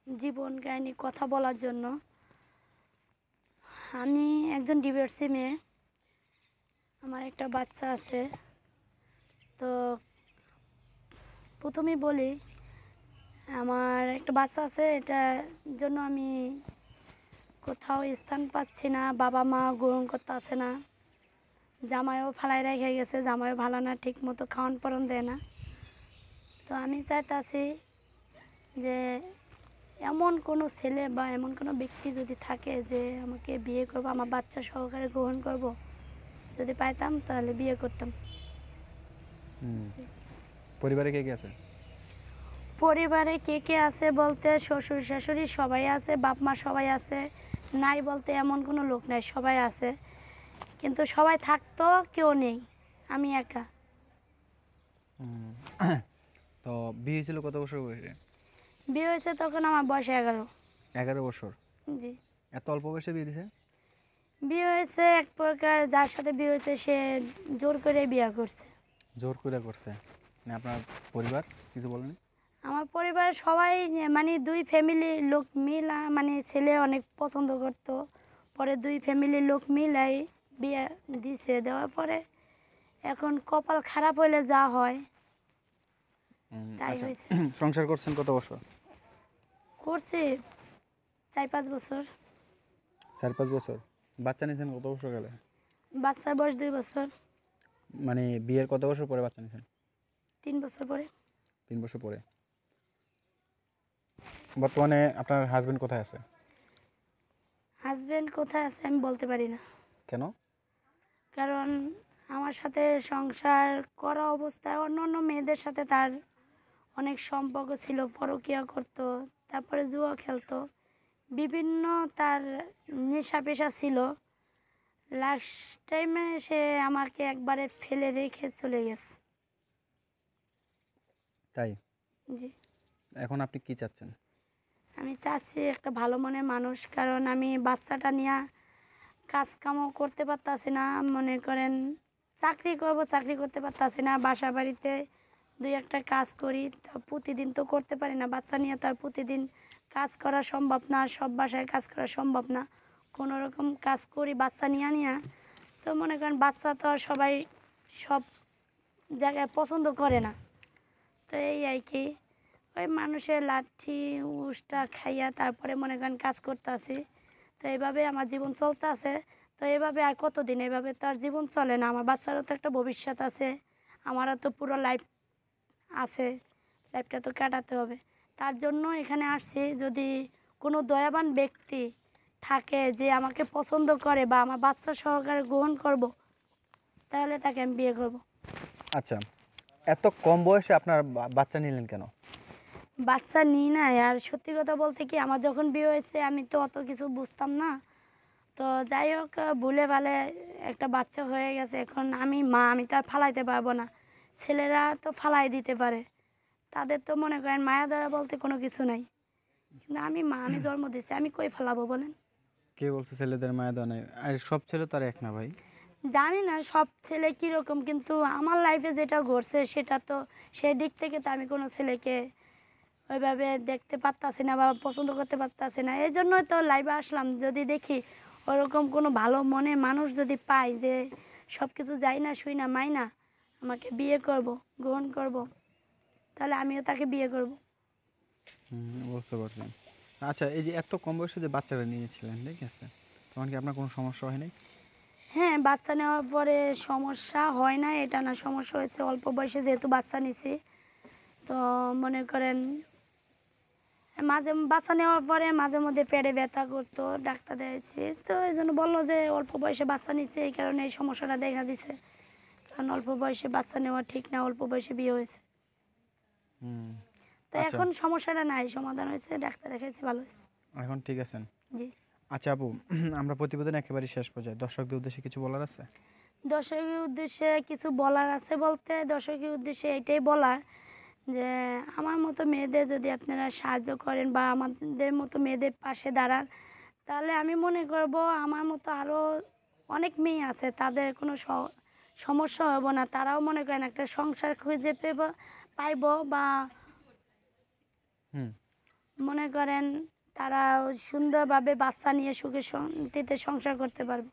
জীবন কাহিনী কথা বলার জন্য। আমি একজন ডিভোর্সি মেয়ে, আমার একটা বাচ্চা আছে। তো প্রথমেই বলি, আমার একটা বাচ্চা আছে, এটার জন্য আমি কোথাও স্থান পাচ্ছি না, বাবা মা গ্রহণ করতে আসে না, জামাইও ফালাই রেখে গেছে, জামাইও ভালো না, ঠিক মতো খাওয়ান পরন দেয় না। তো আমি চাইতাছি যে এমন কোনো ছেলে বা এমন কোনো ব্যক্তি যদি থাকে যে আমাকে বিয়ে করবো, আমার বাচ্চা সহকারে গ্রহণ করব, যদি পাইতাম তাহলে বিয়ে করতাম। পরিবারে কে কে আছে? পরিবারে কে কে আছে বলতে শ্বশুর শাশুড়ি সবাই আছে, বাপ মা সবাই আছে, নাই বলতে এমন কোনো লোক নাই, সবাই আছে। কিন্তু সবাই থাকতো, কেউ নেই, আমি একা। তো বিয়ে হয়েছিল কত বছর বয়সে? বিয়ে হয়েছে তখন আমার বয়স 11। 11 বছর? জি। এত অল্প বয়সে বিয়ে দিছে? বিয়ে হয়েছে এক প্রকার, যার সাথে বিয়ে হয়েছে সে জোর করে বিয়ে করছে। জোর করে করছে? মানে আপনার পরিবার কিছু বলেনি? আমার পরিবারের সবাই মানে দুই ফ্যামিলির লোক মিলা, মানে ছেলে অনেক পছন্দ করতো, পরে দুই ফ্যামিলির লোক মিলাই বিয়ে দিছে। দেওয়ার পরে এখন কপাল খারাপ হলে যা হয় তাই হয়েছে। সংসার করছেন কত বছর? করছি 4-5 বছর। 4-5 বছর। বাচ্চা নিয়েছেন কত বছর গেলে? বাচ্চার বয়স 2 বছর। মানে বিয়ের কত বছর পরে বাচ্চা নিয়েছেন? 3 বছর পরে। 3 বছর পরে। বর্তমানে আপনার হাজবেন্ড কোথায় আছে? হাজবেন্ড কোথায় আছে আমি বলতে পারি না, কেন? কারণ আমার সাথে সংসার করা অবস্থায় অন্য অন্য মেয়েদের সাথে তার অনেক সম্পর্ক ছিল, পরকীয়া করতো, তারপরে জুয়া খেলতো, বিভিন্ন তার নেশা পেশা ছিল। লাস্ট টাইমে সে আমাকে একবারে ফেলে রেখে চলে গেছে। তাই? জি। এখন আপনি কি চাচ্ছেন? আমি চাচ্ছি একটা ভালো মনের মানুষ, কারণ আমি বাচ্চাটা নিয়ে কাজকামও করতে পারতাছি না। মনে করেন চাকরি করব, চাকরি করতে পারতাছি না, বাসা বাড়িতে 2-1টা কাজ করি, তা প্রতিদিন তো করতে পারি না। বাচ্চা নিয়ে তো আর প্রতিদিন কাজ করা সম্ভব না, সব বাসায় কাজ করা সম্ভব না। কোনো রকম কাজ করি বাচ্চা নিয়ে। তো মনে করেন বাচ্চা তো আর সবাই সব জায়গায় পছন্দ করে না। তো এই আর কি, ওই মানুষের লাঠি উষ্টা খাইয়া তারপরে মনে করেন কাজ করতে আসি। তো এইভাবে আমার জীবন চলতে আছে। তো এইভাবে আর কতদিন, এইভাবে তো আর জীবন চলে না। আমার বাচ্চারও তো একটা ভবিষ্যৎ আছে, আমারও তো পুরো লাইফ আছে, লাইফটা তো কাটাতে হবে। তার জন্য এখানে আসছি, যদি কোনো দয়াবান ব্যক্তি থাকে যে আমাকে পছন্দ করে বা আমার বাচ্চা সহকারে গ্রহণ করব, তাহলে তাকে আমি বিয়ে করব। আচ্ছা, এত কম বয়সে আপনার বাচ্চা নিলেন কেন? বাচ্চা নিই না, আর সত্যি কথা বলতে কি, আমার যখন বিয়ে হয়েছে আমি তো অত কিছু বুঝতাম না। তো যাই হোক, ভুলে ভালে একটা বাচ্চা হয়ে গেছে। এখন আমি মা, আমি তো আর ফালাইতে পারবো না। ছেলেরা তো ফালাই দিতে পারে, তাদের তো মনে করেন মায়া দয়া বলতে কোনো কিছু নাই। কিন্তু আমি মা, আমি জন্ম দিচ্ছি, আমি কই ফালাবো বলেন? কে বলছে ছেলেদের মায়া দেওয়া নাই? আর সব ছেলে তো আর এক না ভাই। জানি না সব ছেলে কীরকম, কিন্তু আমার লাইফে যেটা ঘটছে সেটা তো সেই দিক থেকে তো আমি কোনো ছেলেকে ওইভাবে দেখতে পারতাছি না বা পছন্দ করতে পারতাছি না। এই জন্যই তো লাইভে আসলাম, যদি দেখি ওরকম কোনো ভালো মনে মানুষ যদি পাই যে সব কিছু যাই না শুই না মাই না আমাকে বিয়ে করব, গ্রহণ করব, তাহলে আমিও তাকে বিয়ে করব। বুঝতে পারছি। আচ্ছা, এই যে এত কম বয়সে যে বাচ্চারা নিয়েছিলেন, ঠিক আছে, তখন কি আপনার কোনো সমস্যা হয়নি? হ্যাঁ, বাচ্চা নেওয়ার পরে সমস্যা হয় না এটা না, সমস্যা হয়েছে অল্প বয়সে যেহেতু বাচ্চা নিছি। তো মনে করেন মাঝে বাচ্চা নেওয়ার পরে মাঝে মধ্যে পেটে ব্যথা করতো, ডাক্তার দেখাইছি। তো এই জন্য বললো যে অল্প বয়সে বাচ্চা নিচ্ছে, এই কারণে এই সমস্যাটা দেখা দিছে। কারণ অল্প বয়সে বাচ্চা নেওয়া ঠিক না, অল্প বয়সে বিয়ে হয়েছে। তো আচ্ছা, এখন সমস্যাটা নাই, সমাধান হয়েছে, ডাক্তার দেখাইছি, ভালো হয়েছে। এখন ঠিক আছেন? জি। আচ্ছা আপু, আমরা প্রতিবেদন একেবারে শেষ পর্যায়ে, দর্শকদের উদ্দেশ্যে কিছু বলার আছে? দর্শকের উদ্দেশ্যে কিছু বলার আছে বলতে, দর্শকের উদ্দেশ্যে এটাই বলার যে আমার মতো মেয়েদের যদি আপনারা সাহায্য করেন বা আমাদের মতো মেয়েদের পাশে দাঁড়ান, তাহলে আমি মনে করব আমার মতো আরও অনেক মেয়ে আছে, তাদের কোনো সমস্যা হবে না। তারাও মনে করেন একটা সংসার খুঁজে পাইব বা হুম। মনে মনে করেন তারা সুন্দরভাবে বাচ্চা নিয়ে সুখে শান্তিতে সংসার করতে পারবে।